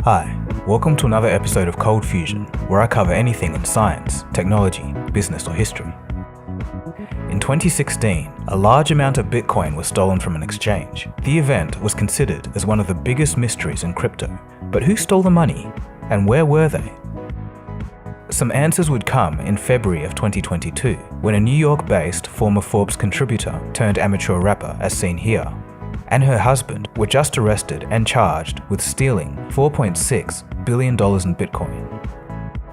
Hi, welcome to another episode of Cold Fusion, where I cover anything in science, technology, business or history. In 2016, a large amount of Bitcoin was stolen from an exchange. The event was considered as one of the biggest mysteries in crypto, but who stole the money and where were they? Some answers would come in February of 2022, when a New York-based former Forbes contributor turned amateur rapper, as seen here, and her husband were just arrested and charged with stealing $4.6 billion in Bitcoin.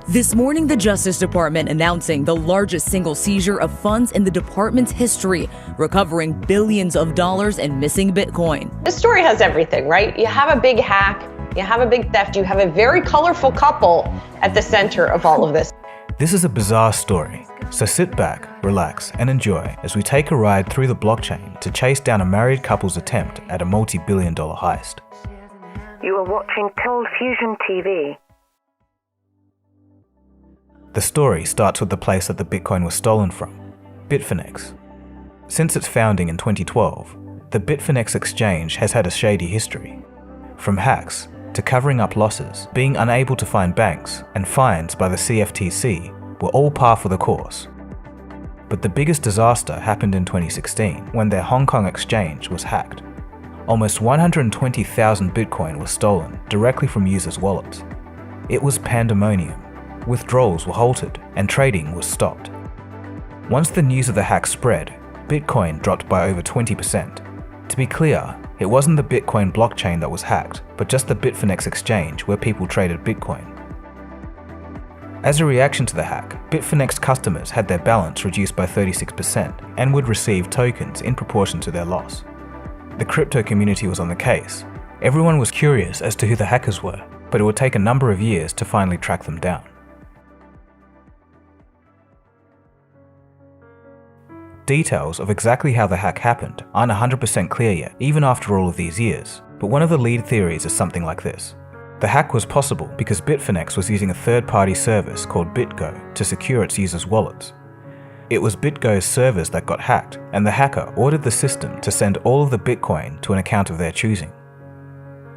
This morning, the Justice Department announcing the largest single seizure of funds in the department's history, recovering billions of dollars in missing Bitcoin. This story has everything, right? You have a big hack, you have a big theft, you have a very colorful couple at the center of all of this. This is a bizarre story, so sit back, relax, and enjoy as we take a ride through the blockchain to chase down a married couple's attempt at a multi-billion-dollar heist. You are watching Cold Fusion TV. The story starts with the place that the Bitcoin was stolen from, Bitfinex. Since its founding in 2012, the Bitfinex exchange has had a shady history. From hacks to covering up losses, being unable to find banks, and fines by the CFTC were all par for the course. But the biggest disaster happened in 2016 when their Hong Kong exchange was hacked. Almost 120,000 Bitcoin was stolen directly from users' wallets. It was pandemonium. Withdrawals were halted and trading was stopped. Once the news of the hack spread, Bitcoin dropped by over 20%. To be clear, it wasn't the Bitcoin blockchain that was hacked, but just the Bitfinex exchange where people traded Bitcoin. As a reaction to the hack, Bitfinex customers had their balance reduced by 36% and would receive tokens in proportion to their loss. The crypto community was on the case. Everyone was curious as to who the hackers were, but it would take a number of years to finally track them down. Details of exactly how the hack happened aren't 100% clear yet, even after all of these years, but one of the lead theories is something like this. The hack was possible because Bitfinex was using a third-party service called BitGo to secure its users' wallets. It was BitGo's servers that got hacked, and the hacker ordered the system to send all of the Bitcoin to an account of their choosing.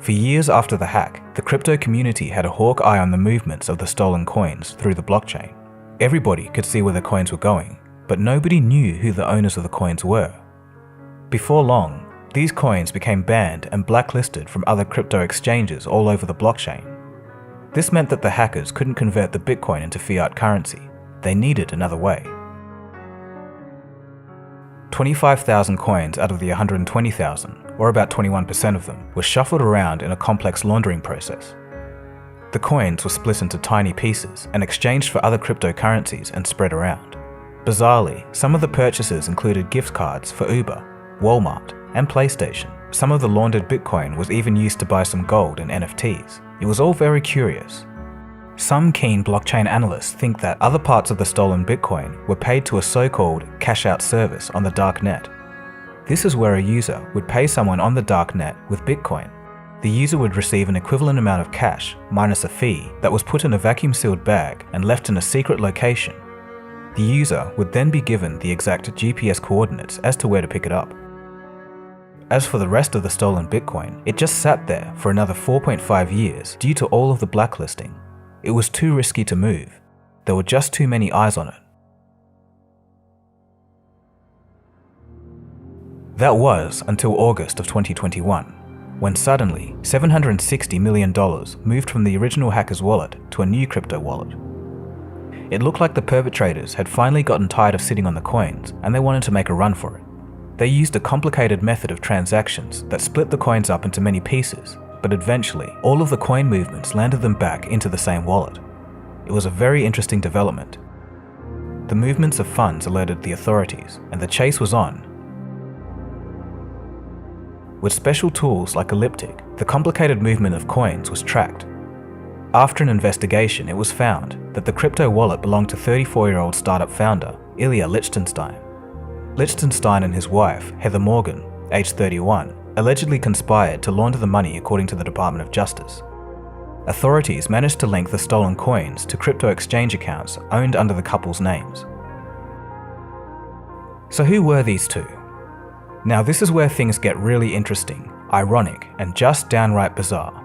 For years after the hack, the crypto community had a hawk eye on the movements of the stolen coins through the blockchain. Everybody could see where the coins were going, but nobody knew who the owners of the coins were. Before long, these coins became banned and blacklisted from other crypto exchanges all over the blockchain. This meant that the hackers couldn't convert the Bitcoin into fiat currency. They needed another way. 25,000 coins out of the 120,000, or about 21% of them, were shuffled around in a complex laundering process. The coins were split into tiny pieces and exchanged for other cryptocurrencies and spread around. Bizarrely, some of the purchases included gift cards for Uber, Walmart, and PlayStation. Some of the laundered Bitcoin was even used to buy some gold and NFTs. It was all very curious. Some keen blockchain analysts think that other parts of the stolen Bitcoin were paid to a so-called cash-out service on the dark net. This is where a user would pay someone on the dark net with Bitcoin. The user would receive an equivalent amount of cash minus a fee that was put in a vacuum-sealed bag and left in a secret location. The user would then be given the exact GPS coordinates as to where to pick it up. As for the rest of the stolen Bitcoin, it just sat there for another 4.5 years due to all of the blacklisting. It was too risky to move. There were just too many eyes on it. That was until August of 2021, when suddenly $760 million moved from the original hacker's wallet to a new crypto wallet. It looked like the perpetrators had finally gotten tired of sitting on the coins and they wanted to make a run for it. They used a complicated method of transactions that split the coins up into many pieces, but eventually all of the coin movements landed them back into the same wallet. It was a very interesting development. The movements of funds alerted the authorities and the chase was on. With special tools like Elliptic, the complicated movement of coins was tracked. After an investigation, it was found that the crypto wallet belonged to 34-year-old startup founder Ilya Lichtenstein. Lichtenstein and his wife, Heather Morgan, aged 31, allegedly conspired to launder the money according to the Department of Justice. Authorities managed to link the stolen coins to crypto exchange accounts owned under the couple's names. So who were these two? Now this is where things get really interesting, ironic, and just downright bizarre.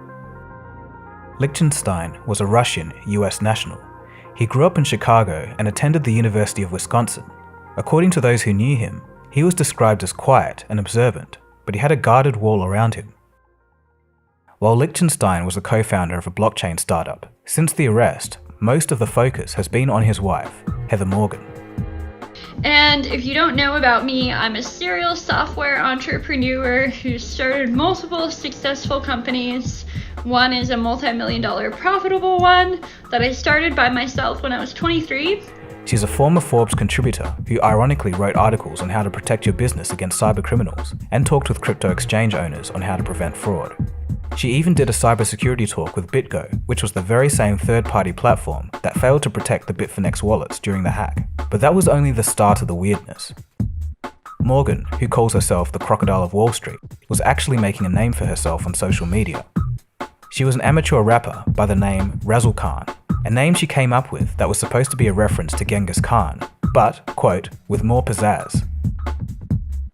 Lichtenstein was a Russian US national. He grew up in Chicago and attended the University of Wisconsin. According to those who knew him, he was described as quiet and observant, but he had a guarded wall around him. While Lichtenstein was the co-founder of a blockchain startup, since the arrest, most of the focus has been on his wife, Heather Morgan. And if you don't know about me, I'm a serial software entrepreneur who started multiple successful companies. One is a multi-million-dollar profitable one that I started by myself when I was 23. She's a former Forbes contributor who ironically wrote articles on how to protect your business against cybercriminals and talked with crypto exchange owners on how to prevent fraud. She even did a cybersecurity talk with BitGo, which was the very same third-party platform that failed to protect the Bitfinex wallets during the hack. But that was only the start of the weirdness. Morgan, who calls herself the Crocodile of Wall Street, was actually making a name for herself on social media. She was an amateur rapper by the name Razzle Khan, a name she came up with that was supposed to be a reference to Genghis Khan, but, quote, with more pizzazz.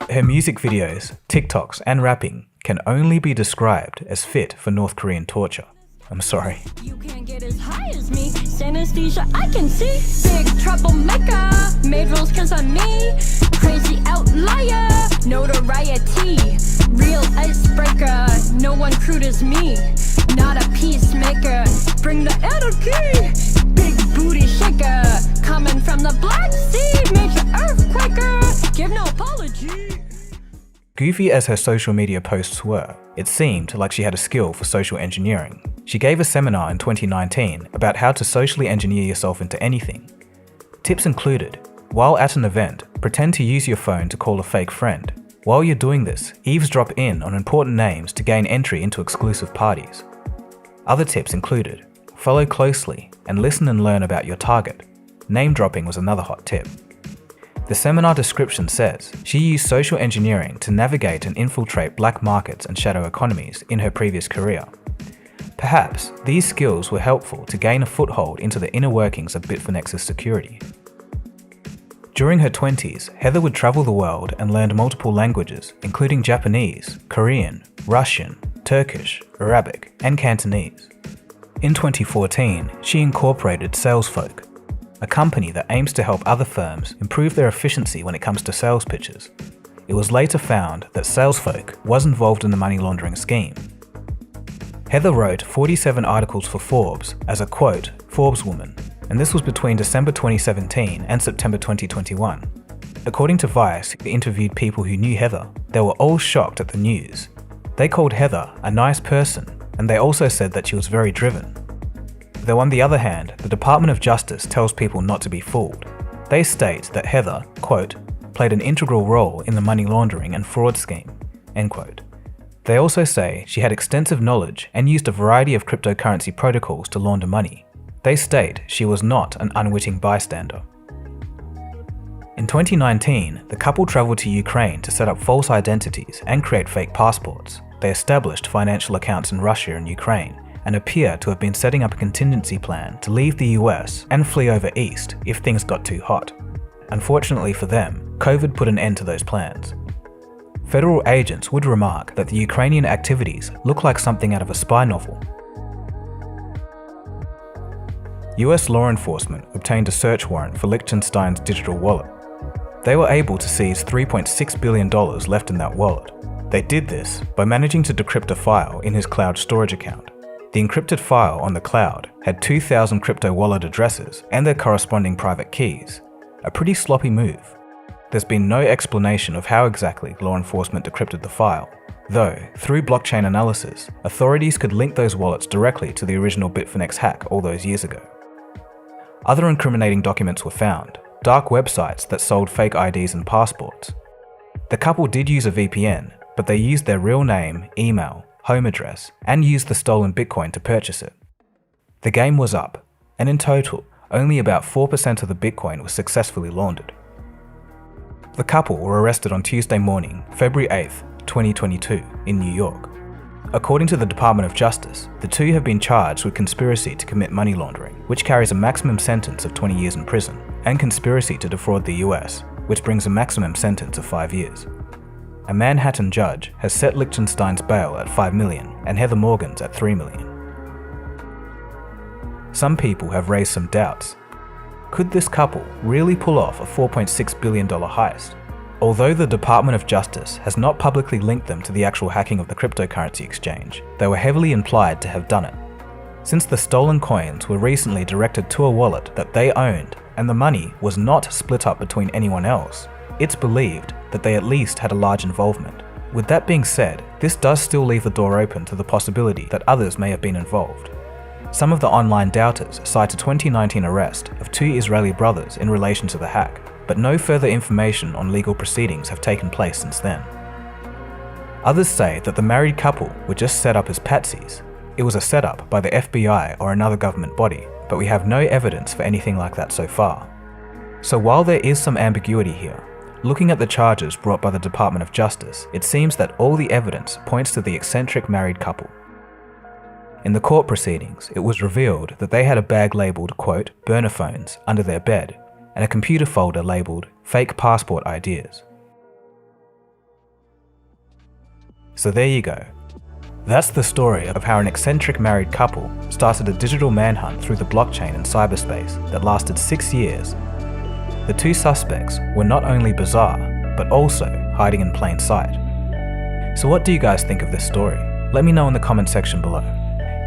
Her music videos, TikToks, and rapping can only be described as fit for North Korean torture. I'm sorry. You can't get as high as me. Synesthesia, I can see. Big troublemaker. Made rules cause I'm me. Crazy outlier. Notoriety. Real icebreaker. No one crude as me. Not a peacemaker. Bring the anarchy. Big booty shaker. Coming from the Black Sea. Major earthquaker. Give no apology. Goofy as her social media posts were, it seemed like she had a skill for social engineering. She gave a seminar in 2019 about how to socially engineer yourself into anything. Tips included, while at an event, pretend to use your phone to call a fake friend. While you're doing this, eavesdrop in on important names to gain entry into exclusive parties. Other tips included, follow closely and listen and learn about your target. Name dropping was another hot tip. The seminar description says she used social engineering to navigate and infiltrate black markets and shadow economies in her previous career. Perhaps these skills were helpful to gain a foothold into the inner workings of Bitfinex's security. During her 20s, Heather would travel the world and learned multiple languages, including Japanese, Korean, Russian, Turkish, Arabic, and Cantonese. In 2014, she incorporated SalesFolk, a company that aims to help other firms improve their efficiency when it comes to sales pitches. It was later found that SalesFolk was involved in the money laundering scheme. Heather wrote 47 articles for Forbes as a, quote, Forbes woman, and this was between December 2017 and September 2021. According to Vice, who interviewed people who knew Heather, they were all shocked at the news. They called Heather a nice person, and they also said that she was very driven. Though on the other hand, the Department of Justice tells people not to be fooled. They state that Heather, quote, played an integral role in the money laundering and fraud scheme, end quote. They also say she had extensive knowledge and used a variety of cryptocurrency protocols to launder money. They state she was not an unwitting bystander. In 2019, the couple traveled to Ukraine to set up false identities and create fake passports. They established financial accounts in Russia and Ukraine, and appear to have been setting up a contingency plan to leave the US and flee over east if things got too hot. Unfortunately for them, COVID put an end to those plans. Federal agents would remark that the Ukrainian activities look like something out of a spy novel. US law enforcement obtained a search warrant for Lichtenstein's digital wallet. They were able to seize $3.6 billion left in that wallet. They did this by managing to decrypt a file in his cloud storage account. The encrypted file on the cloud had 2,000 crypto wallet addresses and their corresponding private keys. A pretty sloppy move. There's been no explanation of how exactly law enforcement decrypted the file, though through blockchain analysis, authorities could link those wallets directly to the original Bitfinex hack all those years ago. Other incriminating documents were found, dark websites that sold fake IDs and passports. The couple did use a VPN, but they used their real name, email, home address, and used the stolen Bitcoin to purchase it. The game was up, and in total, only about 4% of the Bitcoin was successfully laundered. The couple were arrested on Tuesday morning, February 8, 2022, in New York. According to the Department of Justice, the two have been charged with conspiracy to commit money laundering, which carries a maximum sentence of 20 years in prison, and conspiracy to defraud the US, which brings a maximum sentence of 5 years. A Manhattan judge has set Lichtenstein's bail at $5 million and Heather Morgan's at $3 million. some people have raised some doubts. Could this couple really pull off a $4.6 billion heist? Although the Department of Justice has not publicly linked them to the actual hacking of the cryptocurrency exchange, they were heavily implied to have done it. Since the stolen coins were recently directed to a wallet that they owned and the money was not split up between anyone else, it's believed that they at least had a large involvement. With that being said, this does still leave the door open to the possibility that others may have been involved. Some of the online doubters cite a 2019 arrest of 2 Israeli brothers in relation to the hack, but no further information on legal proceedings have taken place since then. Others say that the married couple were just set up as patsies. It was a setup by the FBI or another government body, but we have no evidence for anything like that so far. So while there is some ambiguity here, looking at the charges brought by the Department of Justice, it seems that all the evidence points to the eccentric married couple. In the court proceedings, it was revealed that they had a bag labelled, quote, burner phones under their bed, and a computer folder labelled fake passport ideas. So there you go. That's the story of how an eccentric married couple started a digital manhunt through the blockchain and cyberspace that lasted 6 years. The 2 suspects were not only bizarre, but also hiding in plain sight. So what do you guys think of this story? Let me know in the comment section below.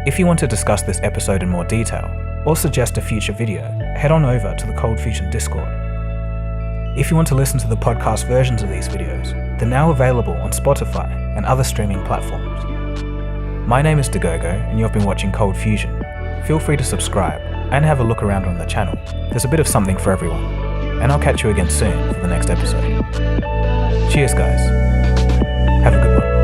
If you want to discuss this episode in more detail, or suggest a future video, head on over to the Cold Fusion Discord. If you want to listen to the podcast versions of these videos, they're now available on Spotify and other streaming platforms. My name is Dagogo, and you've been watching Cold Fusion. Feel free to subscribe and have a look around on the channel. There's a bit of something for everyone. And I'll catch you again soon for the next episode. Cheers guys. Have a good one.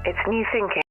It's new thinking.